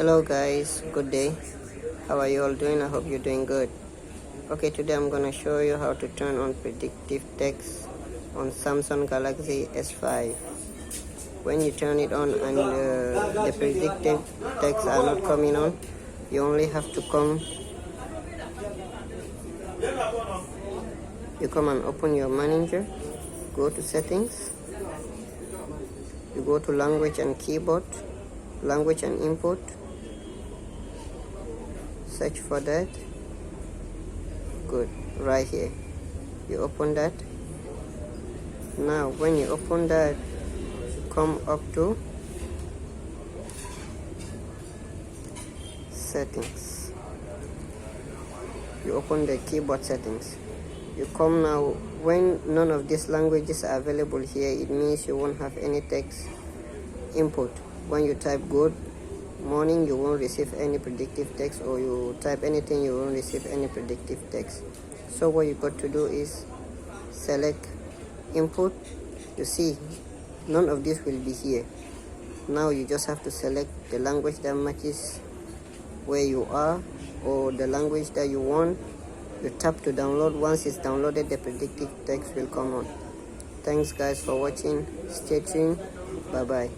Hello guys, good day. How are you all doing? I hope you're doing good. Okay, today I'm gonna show you how to turn on predictive text on Samsung Galaxy S5. When you turn it on and the predictive texts are not coming on, you only have to come and open your manager, go to settings, you go to language and keyboard, language and input, search for that. Good, right here you open that. Now when you open that, come up to settings, you open the keyboard settings, you come. Now when none of these languages are available here, it means you won't have any text input. When you type good morning, you won't receive any predictive text, or you type anything, you won't receive any predictive text. So what you got to do is select input. You see none of this will be here. Now you just have to select the language that matches where you are, or the language that you want. You tap to download. Once it's downloaded, the predictive text will come on. Thanks guys for watching. Stay tuned. Bye bye.